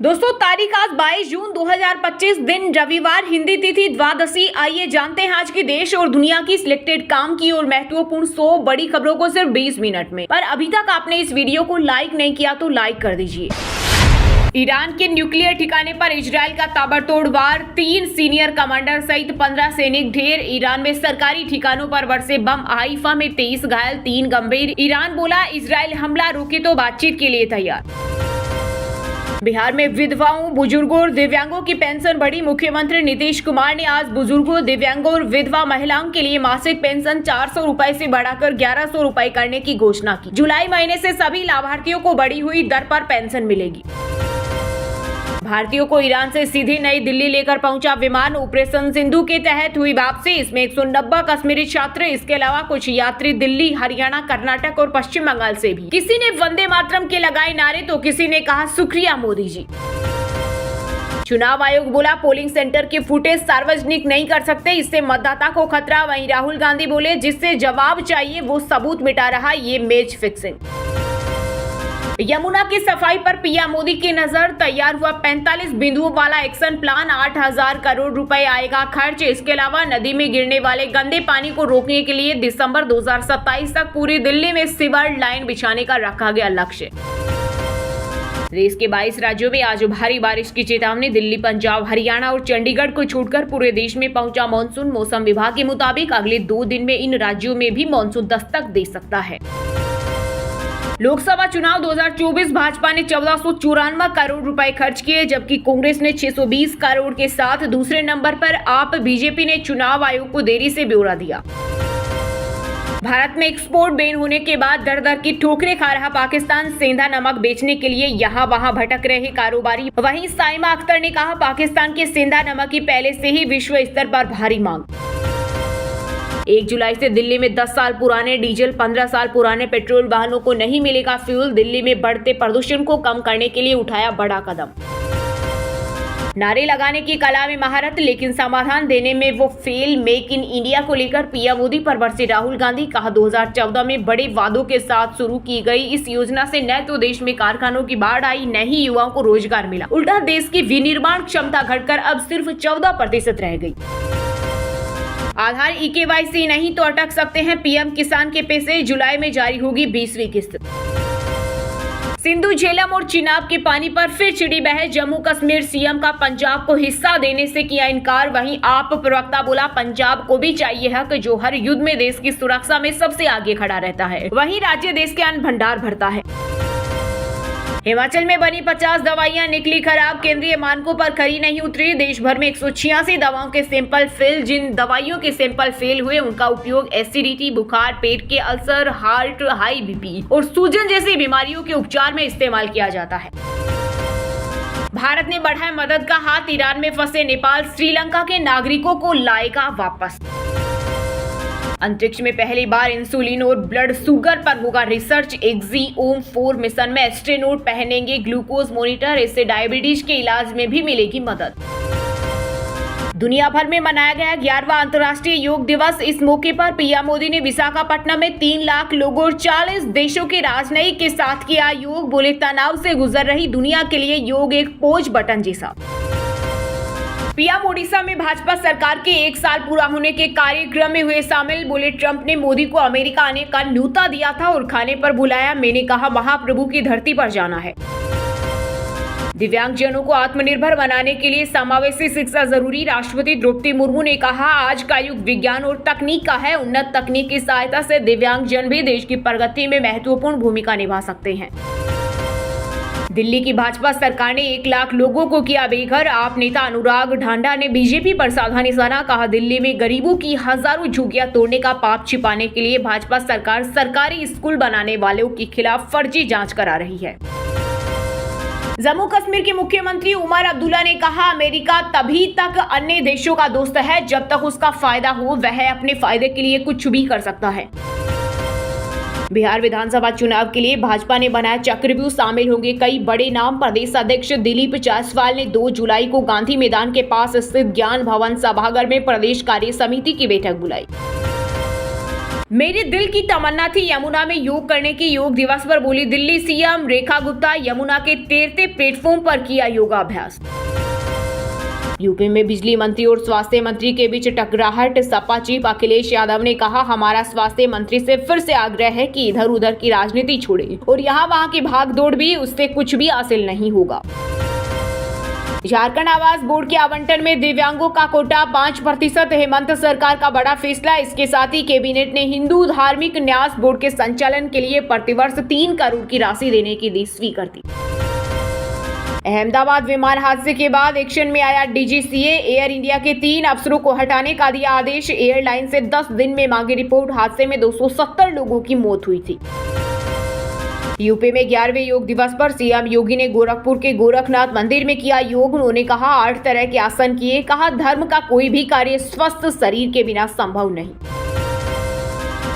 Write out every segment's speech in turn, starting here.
दोस्तों तारीख आज 22 जून 2025 दिन रविवार, हिंदी तिथि द्वादशी। आइए जानते हैं आज की देश और दुनिया की सिलेक्टेड काम की और महत्वपूर्ण 100 बड़ी खबरों को सिर्फ 20 मिनट में। पर अभी तक आपने इस वीडियो को लाइक नहीं किया तो लाइक कर दीजिए। ईरान के न्यूक्लियर ठिकाने पर इजराइल का ताबड़तोड़ वार, 3 सीनियर कमांडर सहित 15 सैनिक ढेर। ईरान में सरकारी ठिकानों पर बरसे बम, हाइफा में 23 घायल, 3 गंभीर। ईरान बोला इजराइल हमला रुके तो बातचीत के लिए तैयार। बिहार में विधवाओं, बुजुर्गों और दिव्यांगों की पेंशन बढ़ी। मुख्यमंत्री नीतीश कुमार ने आज बुजुर्गों, दिव्यांगों और विधवा महिलाओं के लिए मासिक पेंशन 400 रुपए से बढ़ाकर 1100 रुपए करने की घोषणा की। जुलाई महीने से सभी लाभार्थियों को बढ़ी हुई दर पर पेंशन मिलेगी। भारतीयों को ईरान से सीधे नई दिल्ली लेकर पहुंचा विमान। ऑपरेशन सिंधु के तहत हुई वापसी। इसमें 190 कश्मीरी छात्र, इसके अलावा कुछ यात्री दिल्ली, हरियाणा, कर्नाटक और पश्चिम बंगाल से भी। किसी ने वंदे मातरम के लगाए नारे तो किसी ने कहा शुक्रिया मोदी जी। चुनाव आयोग बोला पोलिंग सेंटर के फुटेज सार्वजनिक नहीं कर सकते, इससे मतदाता को खतरा। वहीं राहुल गांधी बोले जिससे जवाब चाहिए वो सबूत मिटा रहा, ये मैच फिक्सिंग। यमुना की सफाई पर पीएम मोदी की नजर। तैयार हुआ 45 बिंदुओं वाला एक्शन प्लान, 8,000 करोड़ रुपए आएगा खर्च। इसके अलावा नदी में गिरने वाले गंदे पानी को रोकने के लिए दिसंबर 2027 तक पूरी दिल्ली में सीवर लाइन बिछाने का रखा गया लक्ष्य। देश के 22 राज्यों में आज भारी बारिश की चेतावनी। दिल्ली, पंजाब, हरियाणा और चंडीगढ़ को छोड़कर पूरे देश में पहुंचा मानसून। मौसम विभाग के मुताबिक अगले 2 दिन में इन राज्यों में भी मानसून दस्तक दे सकता है। लोकसभा चुनाव 2024, भाजपा ने 1494 करोड़ रुपए खर्च किए, जबकि कांग्रेस ने 620 करोड़ के साथ दूसरे नंबर पर। आप बीजेपी ने चुनाव आयोग को देरी से ब्यौरा दिया। भारत में एक्सपोर्ट बैन होने के बाद दर दर की ठोकरें खा रहा पाकिस्तान। सेंधा नमक बेचने के लिए यहाँ वहाँ भटक रहे कारोबारी। वहीं साइमा अख्तर ने कहा पाकिस्तान के सेंधा नमक की पहले से ही विश्व स्तर पर भारी मांग। 1 जुलाई से दिल्ली में 10 साल पुराने डीजल, 15 साल पुराने पेट्रोल वाहनों को नहीं मिलेगा फ्यूल। दिल्ली में बढ़ते प्रदूषण को कम करने के लिए उठाया बड़ा कदम। नारे लगाने की कला में महारत, लेकिन समाधान देने में वो फेल। मेक इन इंडिया को लेकर पीएम मोदी पर बरसे राहुल गांधी। कहा 2014 में बड़े वादों के साथ शुरू की गई इस योजना से न तो देश में कारखानों की बाढ़ आई, न ही युवाओं को रोजगार मिला। उल्टा देश की विनिर्माण क्षमता घटकर अब सिर्फ 14% रह गई। आधार eKYC नहीं तो अटक सकते हैं पीएम किसान के पैसे। जुलाई में जारी होगी 20वीं किस्त। सिंधु, झेलम और चिनाब के पानी पर फिर छिड़ी बहस। जम्मू कश्मीर सीएम का पंजाब को हिस्सा देने से किया इनकार। वहीं आप प्रवक्ता बोला पंजाब को भी चाहिए हक, जो हर युद्ध में देश की सुरक्षा में सबसे आगे खड़ा रहता है। वहीं राज्य देश के अन्न भंडार भरता है। हिमाचल में बनी 50 दवाइयां निकली खराब, केंद्रीय मानकों पर खरी नहीं उतरी। देश भर में 186 दवाओं के सैंपल फेल। जिन दवाइयों के सैंपल फेल हुए उनका उपयोग एसिडिटी, बुखार, पेट के अल्सर, हार्ट, हाई बीपी और सूजन जैसी बीमारियों के उपचार में इस्तेमाल किया जाता है। भारत ने बढ़ाया मदद का हाथ। ईरान में फंसे नेपाल, श्रीलंका के नागरिकों को लाएगा वापस। अंतरिक्ष में पहली बार इंसुलिन और ब्लड शुगर पर होगा रिसर्च। एक्सिओम-4 मिशन में एस्ट्रोनॉट पहनेंगे ग्लूकोज मॉनिटर, इससे डायबिटीज के इलाज में भी मिलेगी मदद। दुनिया भर में मनाया गया 11वां अंतर्राष्ट्रीय योग दिवस। इस मौके पर पीएम मोदी ने विशाखापट्टनम में 3 लाख लोगों और 40 देशों के राजनयिक के साथ किया योग। बोले तनाव से गुजर रही दुनिया के लिए योग एक पॉज बटन जैसा। पीएम ओडिशा में भाजपा सरकार के 1 साल पूरा होने के कार्यक्रम में हुए शामिल। बोले ट्रंप ने मोदी को अमेरिका आने का न्योता दिया था और खाने पर बुलाया। मैंने कहा महाप्रभु की धरती पर जाना है। दिव्यांगजनों को आत्मनिर्भर बनाने के लिए समावेशी शिक्षा जरूरी। राष्ट्रपति द्रौपदी मुर्मू ने कहा आज का युग विज्ञान और तकनीक का है। उन्नत तकनीक की सहायता से दिव्यांगजन भी देश की प्रगति में महत्वपूर्ण भूमिका निभा सकते हैं। दिल्ली की भाजपा सरकार ने 1 लाख लोगों को किया बेघर। आप नेता अनुराग ढांडा ने बीजेपी पर साधा निशाना। कहा दिल्ली में गरीबों की हजारों झुग्गियां तोड़ने का पाप छिपाने के लिए भाजपा सरकार सरकारी स्कूल बनाने वालों के खिलाफ फर्जी जांच करा रही है। जम्मू कश्मीर के मुख्यमंत्री उमर अब्दुल्ला ने कहा अमेरिका तभी तक अन्य देशों का दोस्त है जब तक उसका फायदा हो। वह अपने फायदे के लिए कुछ भी कर सकता है। बिहार विधानसभा चुनाव के लिए भाजपा ने बनाया चक्रव्यूह, शामिल होंगे कई बड़े नाम। प्रदेश अध्यक्ष दिलीप जायसवाल ने 2 जुलाई को गांधी मैदान के पास स्थित ज्ञान भवन सभागार में प्रदेश कार्य समिति की बैठक बुलाई। मेरे दिल की तमन्ना थी यमुना में योग करने की। योग दिवस पर बोली दिल्ली सीएम रेखा गुप्ता। यमुना के तैरते प्लेटफॉर्म पर किया योगाभ्यास। यूपी में बिजली मंत्री और स्वास्थ्य मंत्री के बीच टकराहट। सपा चीफ अखिलेश यादव ने कहा, हमारा स्वास्थ्य मंत्री से फिर से आग्रह है कि इधर उधर की राजनीति छोड़े और यहाँ वहाँ की भागदौड़ भी, उससे कुछ भी हासिल नहीं होगा। झारखंड आवास बोर्ड के आवंटन में दिव्यांगों का कोटा 5%। हेमंत सरकार का बड़ा फैसला। इसके साथ ही कैबिनेट ने हिंदू धार्मिक न्यास बोर्ड के संचालन के लिए प्रतिवर्ष 3 करोड़ की राशि देने की दी स्वीकृति। अहमदाबाद विमान हादसे के बाद एक्शन में आया डीजीसीए। एयर इंडिया के 3 अफसरों को हटाने का दिया आदेश। एयरलाइन से 10 दिन में मांगी रिपोर्ट। हादसे में 270 लोगों की मौत हुई थी। यूपी में 11वें योग दिवस पर सीएम योगी ने गोरखपुर के गोरखनाथ मंदिर में किया योग। उन्होंने कहा 8 तरह के आसन किए। कहा धर्म का कोई भी कार्य स्वस्थ शरीर के बिना संभव नहीं।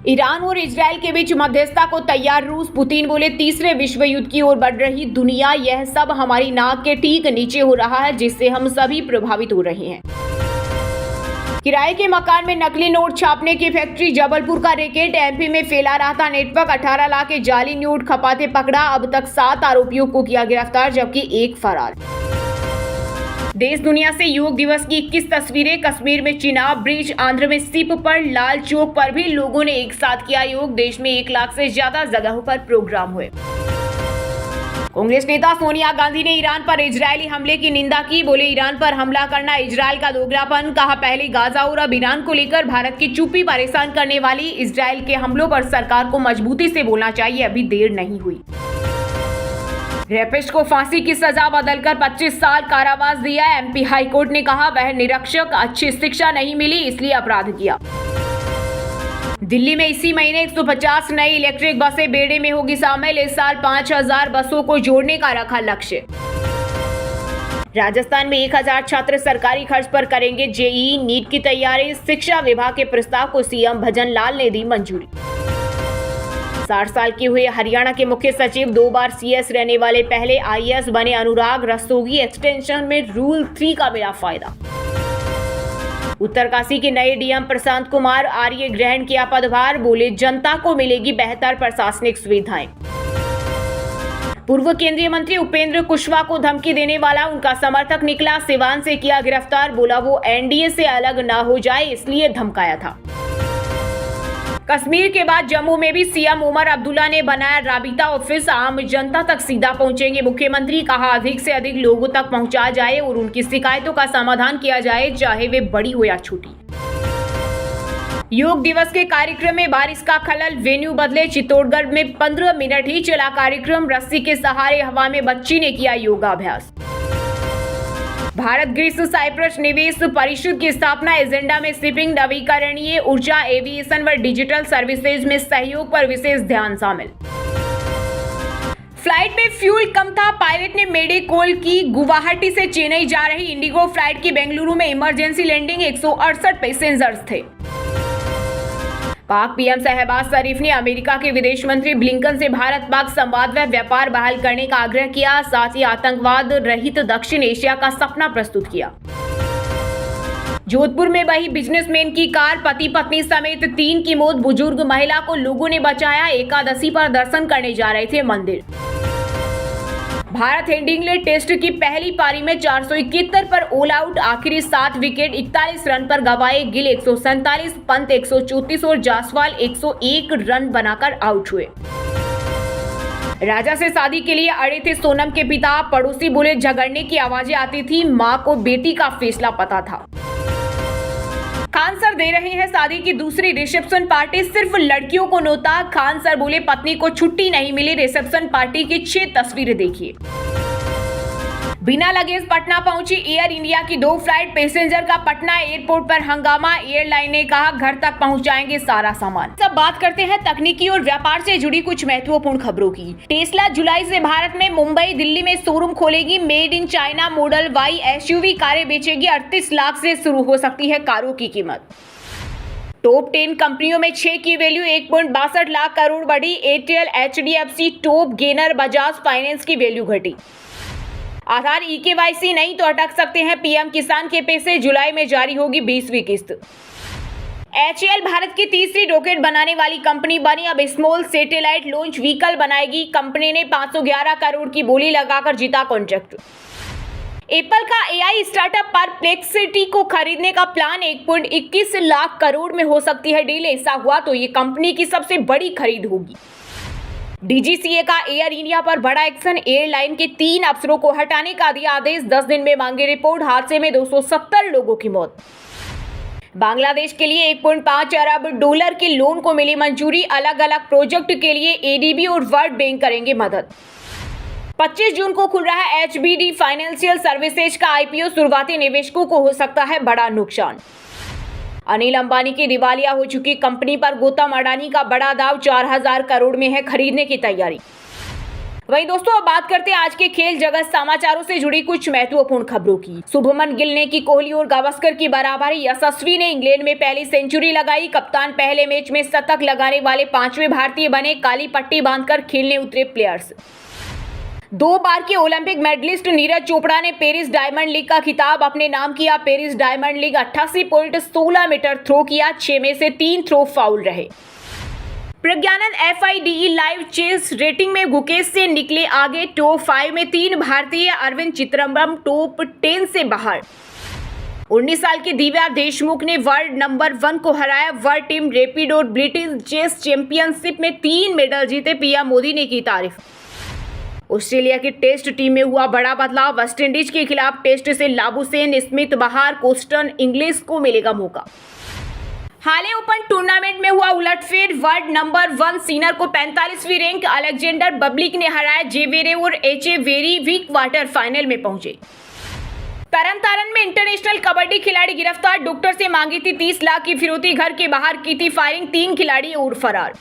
ईरान और इजराइल के बीच मध्यस्थता को तैयार रूस। पुतिन बोले तीसरे विश्व युद्ध की ओर बढ़ रही दुनिया, यह सब हमारी नाक के ठीक नीचे हो रहा है, जिससे हम सभी प्रभावित हो रहे हैं। किराए के मकान में नकली नोट छापने की फैक्ट्री। जबलपुर का रैकेट एमपी में फैला रहा था नेटवर्क। 18 लाख के जाली नोट खपाते पकड़ा। अब तक 7 आरोपियों को किया गिरफ्तार, जबकि 1 फरार। देश दुनिया से योग दिवस की 21 तस्वीरें। कश्मीर में चिनाब ब्रिज, आंध्र में सिप पर, लाल चौक पर भी लोगों ने एक साथ किया योग। देश में 1 लाख से ज्यादा जगहों पर प्रोग्राम हुए। कांग्रेस नेता सोनिया गांधी ने ईरान पर इजरायली हमले की निंदा की। बोले ईरान पर हमला करना इजरायल का दोगलापन। कहा पहले गाजा और अब ईरान को लेकर भारत की चुप्पी परेशान करने वाली। इजरायल के हमलों पर सरकार को मजबूती से बोलना चाहिए, अभी देर नहीं हुई। रेपिस्ट को फांसी की सजा बदलकर 25 साल कारावास दिया। एमपी हाईकोर्ट ने कहा वह निरक्षक, अच्छी शिक्षा नहीं मिली इसलिए अपराध किया। दिल्ली में इसी महीने 150 नई इलेक्ट्रिक बसें बेड़े में होगी शामिल। इस साल 5000 बसों को जोड़ने का रखा लक्ष्य। राजस्थान में 1000 छात्र सरकारी खर्च पर करेंगे जेईई नीट की तैयारी। शिक्षा विभाग के प्रस्ताव को सीएम भजन लाल ने दी मंजूरी। 60 साल के हुए हरियाणा के मुख्य सचिव, 2 बार सीएस रहने वाले पहले आईएएस बने अनुराग रस्तोगी। एक्सटेंशन में रूल 3 का मिला फायदा। उत्तरकाशी के नए डीएम प्रशांत कुमार आर्य ग्रहण किया पदभार। बोले जनता को मिलेगी बेहतर प्रशासनिक सुविधाएं। पूर्व केंद्रीय मंत्री उपेंद्र कुशवाहा को धमकी देने वाला उनका समर्थक निकला। सिवान से किया गिरफ्तार। बोला वो एनडीए से अलग ना हो जाए इसलिए धमकाया था। कश्मीर के बाद जम्मू में भी सीएम उमर अब्दुल्ला ने बनाया राबिता ऑफिस। आम जनता तक सीधा पहुंचेंगे मुख्यमंत्री। कहा अधिक से अधिक लोगों तक पहुंचा जाए और उनकी शिकायतों का समाधान किया जाए, चाहे वे बड़ी हो या छोटी। योग दिवस के कार्यक्रम में बारिश का खलल, वेन्यू बदले। चित्तौड़गढ़ में 15 मिनट ही चला कार्यक्रम। रस्सी के सहारे हवा में बच्ची ने किया योगाभ्यास। भारत ग्रीस साइप्रस निवेश परिषद की स्थापना। एजेंडा में शिपिंग, नवीकरणीय ऊर्जा, एविएशन व डिजिटल सर्विसेज में सहयोग पर विशेष ध्यान शामिल। फ्लाइट में फ्यूल कम था, पायलट ने मेडे कॉल की। गुवाहाटी से चेन्नई जा रही इंडिगो फ्लाइट की बेंगलुरु में इमरजेंसी लैंडिंग। 168 पैसेंजर्स थे। पाक पीएम शहबाज शरीफ ने अमेरिका के विदेश मंत्री ब्लिंकन से भारत पाक संवाद व व्यापार बहाल करने का आग्रह किया। साथ ही आतंकवाद रहित दक्षिण एशिया का सपना प्रस्तुत किया। जोधपुर में बही बिजनेसमैन की कार, पति पत्नी समेत 3 की मौत। बुजुर्ग महिला को लोगों ने बचाया। एकादशी पर दर्शन करने जा रहे थे मंदिर। भारत हेडिंग्ले टेस्ट की पहली पारी में 471 पर ऑल आउट। आखिरी 7 विकेट 41 रन पर गंवाए। गिल 147, पंत 134 और जायसवाल 101 रन बनाकर आउट हुए। राजा से शादी के लिए अड़े थे सोनम के पिता। पड़ोसी बोले झगड़ने की आवाजें आती थी, मां को बेटी का फैसला पता था। खान सर दे रहे हैं शादी की दूसरी रिसेप्शन पार्टी, सिर्फ लड़कियों को न्योता। खान सर बोले पत्नी को छुट्टी नहीं मिली। रिसेप्शन पार्टी की 6 तस्वीरें देखिए। बिना लगेज पटना पहुंची एयर इंडिया की 2 फ्लाइट। पैसेंजर का पटना एयरपोर्ट पर हंगामा। एयरलाइन ने कहा घर तक पहुंचाएंगे सारा सामान। सब बात करते हैं तकनीकी और व्यापार से जुड़ी कुछ महत्वपूर्ण खबरों की। टेस्ला जुलाई से भारत में मुंबई, दिल्ली में शोरूम खोलेगी। Made in China model Y SUV कारें बेचेगी। 38 लाख से शुरू हो सकती है कारों की कीमत। टॉप 10 कंपनियों में 6 की वैल्यू 1.62 लाख करोड़ बढ़ी। Airtel, HDFC top gainer. Bajaj finance की वैल्यू घटी। आधार ई-केवाईसी नहीं तो अटक सकते हैं पीएम किसान के पैसे। जुलाई में जारी होगी 20वीं किस्त। HAL भारत की तीसरी रॉकेट बनाने वाली कंपनी बनी। अब स्मॉल सैटेलाइट लॉन्च व्हीकल बनाएगी। कंपनी ने 511 करोड़ की बोली लगाकर जीता कॉन्ट्रैक्ट। एप्पल का AI स्टार्टअप परप्लेक्सिटी को खरीदने का प्लान 1.21 लाख करोड़ में हो सकती है डील। ऐसा हुआ तो ये कंपनी की सबसे बड़ी खरीद होगी। DGCA का एयर इंडिया पर बड़ा एक्शन। एयरलाइन के 3 अफसरों को हटाने का दिया आदेश। 10 दिन में मांगे रिपोर्ट। हादसे में 270 लोगों की मौत। बांग्लादेश के लिए 1.5 अरब डॉलर के लोन को मिली मंजूरी। अलग अलग प्रोजेक्ट के लिए ADB और वर्ल्ड बैंक करेंगे मदद। 25 जून को खुल रहा है HBD फाइनेंशियल सर्विसेज का IPO। शुरुआती निवेशकों को हो सकता है बड़ा नुकसान। अनिल अंबानी की दिवालिया हो चुकी कंपनी पर गौतम अडानी का बड़ा दाव। 4000 करोड़ में है खरीदने की तैयारी। वहीं दोस्तों अब बात करते हैं आज के खेल जगत समाचारों से जुड़ी कुछ महत्वपूर्ण खबरों की। शुभमन गिल ने की कोहली और गावस्कर की बराबरी। यशस्वी ने इंग्लैंड में पहली सेंचुरी लगाई। कप्तान पहले मैच में शतक लगाने वाले 5वें भारतीय बने। काली पट्टी बांधकर खेलने उतरे प्लेयर्स। 2 बार के ओलंपिक मेडलिस्ट नीरज चोपड़ा ने पेरिस डायमंड लीग का खिताब अपने नाम किया। Paris Diamond League 88.16 metre throw किया। 6 में से 3 थ्रो फाउल रहे। Praggnanandhaa FIDE live chess rating में गुकेश से निकले आगे। टॉप 5 में 3 भारतीय। अरविंद चिदम्बरम टॉप 10 से बाहर। 19 साल की दिव्या देशमुख ने वर्ल्ड नंबर 1 को हराया। वर्ल्ड टीम रैपिड और ब्रिटिश चेस चैंपियनशिप में 3 मेडल जीते। PM मोदी ने की तारीफ। ऑस्ट्रेलिया की टेस्ट टीम में हुआ बड़ा बदलाव। वेस्टइंडीज के खिलाफ टेस्ट से लाबुशेन स्मिथ बाहर। कोस्टन इंग्लिश को मिलेगा मौका। हाले ओपन टूर्नामेंट में हुआ उलटफेर। वर्ल्ड नंबर 1 सीनर को 45वीं रैंक अलेक्जेंडर बबलिक ने हराया। जेवेरेव और एचेवेरी क्वार्टर फाइनल में पहुंचे। तरन में इंटरनेशनल कबड्डी खिलाड़ी गिरफ्तार। डॉक्टर से मांगी थी 30 लाख की फिरौती। घर के बाहर की थी फायरिंग। 3 खिलाड़ी और फरार।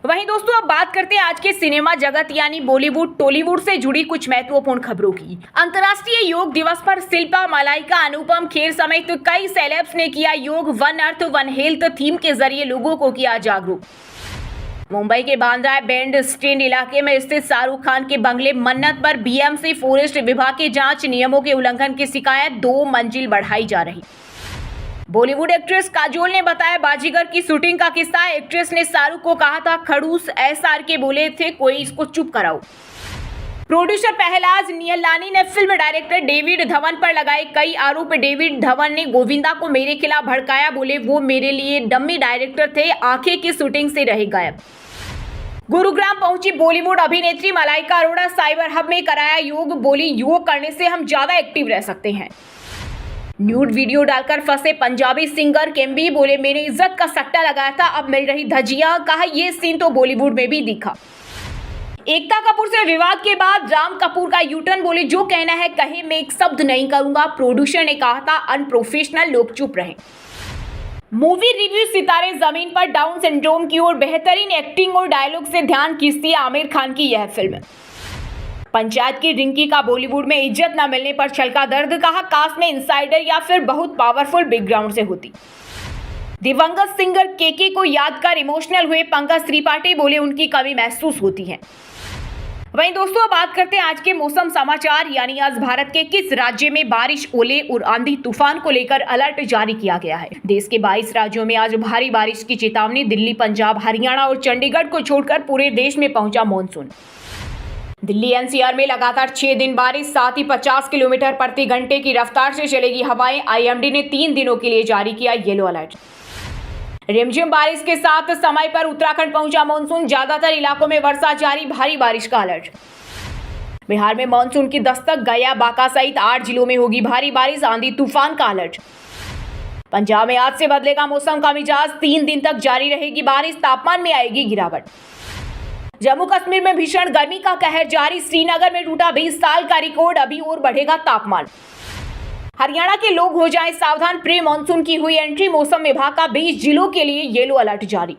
वहीं दोस्तों अब बात करते हैं आज के सिनेमा जगत यानी बॉलीवुड टॉलीवुड से जुड़ी कुछ महत्वपूर्ण खबरों की। अंतर्राष्ट्रीय योग दिवस पर शिल्पा मलाइका अनुपम खेर समेत कई सेलेब्स ने किया योग। One earth one health theme के जरिए लोगों को किया जागरूक। मुंबई के बांद्रा बैंड स्टैंड इलाके में स्थित शाहरुख खान के बंगले मन्नत पर BMC फॉरेस्ट विभाग के जांच नियमों के उल्लंघन की शिकायत। 2 मंजिल बढ़ाई जा रही। बॉलीवुड एक्ट्रेस काजोल ने बताया बाजीगर की शूटिंग का किस्सा। एक्ट्रेस ने शाहरुख को कहा था खड़ूस। SRK बोले थे कोई इसको चुप कराओ। प्रोड्यूसर पहलाज नियलानी ने फिल्म डायरेक्टर डेविड धवन पर लगाए कई आरोप। डेविड धवन ने गोविंदा को मेरे खिलाफ भड़काया। बोले वो मेरे लिए डम्मी डायरेक्टर थे। आंखें की शूटिंग से रहे गायब। गुरुग्राम पहुंची बॉलीवुड अभिनेत्री मलाइका अरोड़ा। साइबर हब में कराया योग। बोली योग करने से हम ज्यादा एक्टिव रह सकते हैं। न्यूड वीडियो डालकर फंसे पंजाबी सिंगर केम्बी। बोले मैंने इज्जत का सट्टा लगाया था अब मिल रही धजिया। कहा ये सीन तो बॉलीवुड में भी दिखा। एकता कपूर से विवाद के बाद राम कपूर का यूटर्न। बोले जो कहना है कहे मैं एक शब्द नहीं करूंगा। प्रोड्यूसर ने कहा था अनप्रोफेशनल लोग चुप रहे। मूवी रिव्यू सितारे जमीन पर डाउन सिंड्रोम की ओर। बेहतरीन एक्टिंग और डायलॉग से ध्यान खींचती है आमिर खान की यह फिल्म। पंचायत की रिंकी का बॉलीवुड में इज्जत न मिलने पर छलका दर्द। कहा कास्ट में इनसाइडर या फिर बहुत पावरफुल बैकग्राउंड से होती। दिवंगत सिंगर केके को याद कर इमोशनल हुए पंकज त्रिपाठी। बोले उनकी कमी महसूस होती है। वहीं दोस्तों बात करते हैं आज के मौसम समाचार यानी आज भारत के किस राज्य में बारिश ओले और आंधी तूफान को लेकर अलर्ट जारी किया गया है। देश के 22 राज्यों में आज भारी बारिश की चेतावनी। दिल्ली पंजाब हरियाणा और चंडीगढ़ को छोड़कर पूरे देश में पहुंचा मानसून। दिल्ली NCR में लगातार 6 दिन बारिश। साथ ही 50 किलोमीटर प्रति घंटे की रफ्तार से चलेगी हवाएं। IMD ने 3 दिनों के लिए जारी किया येलो अलर्ट। रिमझिम बारिश के साथ समय पर उत्तराखंड पहुंचा मानसून। ज्यादातर इलाकों में वर्षा जारी। भारी बारिश का अलर्ट। बिहार में मानसून की दस्तक। गया बांका सहित 8 जिलों में होगी भारी बारिश। आंधी तूफान का अलर्ट। पंजाब में आज से बदलेगा मौसम का मिजाज। 3 दिन तक जारी रहेगी बारिश। तापमान में आएगी गिरावट। जम्मू कश्मीर में भीषण गर्मी का कहर जारी। श्रीनगर में टूटा 20 साल का रिकॉर्ड। अभी और बढ़ेगा तापमान। हरियाणा के लोग हो जाएं सावधान। प्री मानसून की हुई एंट्री। मौसम विभाग का 20 जिलों के लिए येलो अलर्ट जारी।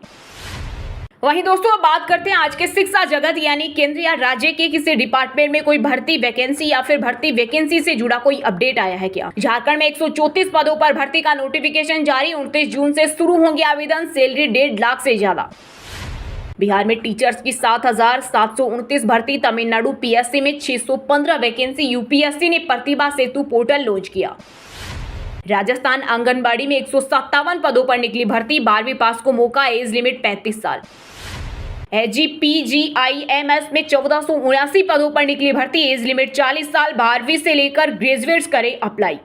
वहीं दोस्तों अब बात करते हैं आज के शिक्षा जगत यानी केंद्र या राज्य के किसी डिपार्टमेंट में कोई भर्ती वैकेंसी या फिर भर्ती वैकेंसी से जुड़ा कोई अपडेट आया है क्या। झारखंड में 134 पदों पर भर्ती का नोटिफिकेशन जारी। 29 जून से शुरू होंगे आवेदन। सैलरी 1.5 लाख से ज्यादा। बिहार में टीचर्स की 7,729 भर्ती। तमिलनाडु PSC में 615 वैकेंसी। UPSC ने प्रतिभा सेतु पोर्टल लॉन्च किया। राजस्थान आंगनबाड़ी में 157 पदों पर निकली भर्ती, 12वीं पास को मौका, एज लिमिट 35 साल। HGPGIMS में 1479 पदों पर निकली भर्ती, एज लिमिट 40 साल, 12वीं से लेकर ग्रेजुएट्स करें अप्लाई।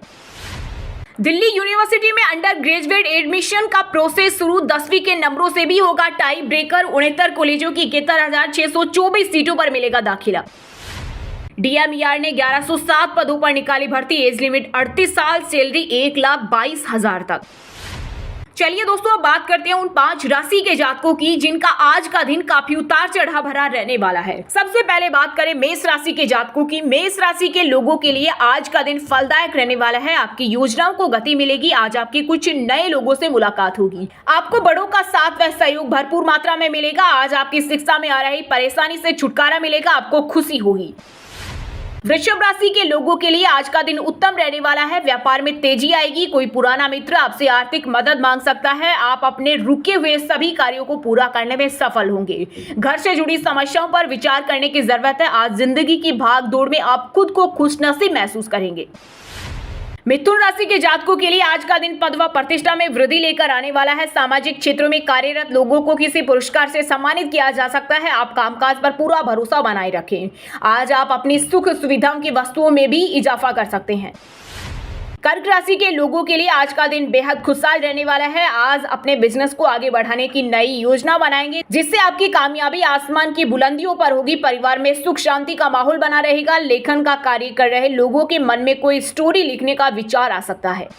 दिल्ली यूनिवर्सिटी में अंडर ग्रेजुएट एडमिशन का प्रोसेस शुरू, 10वीं के नंबरों से भी होगा टाई ब्रेकर, 69 कॉलेजों की 71,624 सीटों पर मिलेगा दाखिला। DMER ने 1107 पदों पर निकाली भर्ती, एज लिमिट 38 साल, सैलरी 1,22,000 तक। चलिए दोस्तों, अब बात करते हैं उन 5 राशि के जातकों की जिनका आज का दिन काफी उतार चढ़ाव भरा रहने वाला है। सबसे पहले बात करें मेष राशि के जातकों की। मेष राशि के लोगों के लिए आज का दिन फलदायक रहने वाला है। आपकी योजनाओं को गति मिलेगी। आज आपकी कुछ नए लोगों से मुलाकात होगी। आपको बड़ों का साथ व सहयोग भरपूर मात्रा में मिलेगा। आज आपकी शिक्षा में आ रही परेशानी से छुटकारा मिलेगा। आपको खुशी होगी। वृषभ राशि के लोगों के लिए आज का दिन उत्तम रहने वाला है। व्यापार में तेजी आएगी। कोई पुराना मित्र आपसे आर्थिक मदद मांग सकता है। आप अपने रुके हुए सभी कार्यों को पूरा करने में सफल होंगे। घर से जुड़ी समस्याओं पर विचार करने की जरूरत है। आज जिंदगी की भाग दौड़ में आप खुद को खुशनसीब महसूस करेंगे। मिथुन राशि के जातकों के लिए आज का दिन पद व प्रतिष्ठा में वृद्धि लेकर आने वाला है। सामाजिक क्षेत्रों में कार्यरत लोगों को किसी पुरस्कार से सम्मानित किया जा सकता है। आप कामकाज पर पूरा भरोसा बनाए रखें। आज आप अपनी सुख सुविधाओं की वस्तुओं में भी इजाफा कर सकते हैं। कर्क राशि के लोगों के लिए आज का दिन बेहद खुशहाल रहने वाला है। आज अपने बिजनेस को आगे बढ़ाने की नई योजना बनाएंगे, जिससे आपकी कामयाबी आसमान की बुलंदियों पर होगी। परिवार में सुख शांति का माहौल बना रहेगा। लेखन का कार्य कर रहे लोगों के मन में कोई स्टोरी लिखने का विचार आ सकता है।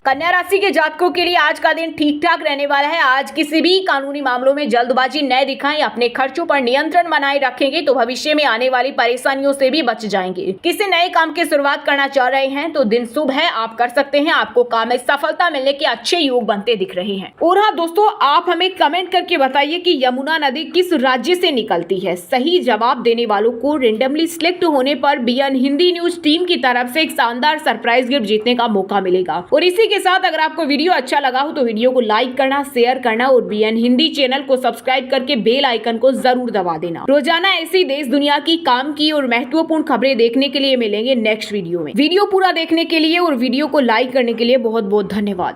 कन्या राशि के जातकों के लिए आज का दिन ठीक ठाक रहने वाला है। आज किसी भी कानूनी मामलों में जल्दबाजी न दिखाएं। अपने खर्चों पर नियंत्रण बनाए रखेंगे तो भविष्य में आने वाली परेशानियों से भी बच जाएंगे। किसी नए काम की शुरुआत करना चाह रहे हैं तो दिन शुभ है, आप कर सकते हैं। आपको काम में सफलता मिलने के अच्छे योग बनते दिख रहे हैं। और हाँ दोस्तों, आप हमें कमेंट करके बताइए कि यमुना नदी किस राज्य से निकलती है। सही जवाब देने वालों को रेंडमली सिलेक्ट होने पर BN हिंदी न्यूज टीम की तरफ से एक शानदार सरप्राइज गिफ्ट जीतने का मौका मिलेगा। और इसी के साथ अगर आपको वीडियो अच्छा लगा हो तो वीडियो को लाइक करना, शेयर करना और BN हिंदी चैनल को सब्सक्राइब करके बेल आइकन को जरूर दबा देना। रोजाना ऐसी देश दुनिया की काम की और महत्वपूर्ण खबरें देखने के लिए मिलेंगे नेक्स्ट वीडियो में। वीडियो पूरा देखने के लिए और वीडियो को लाइक करने के लिए बहुत बहुत धन्यवाद।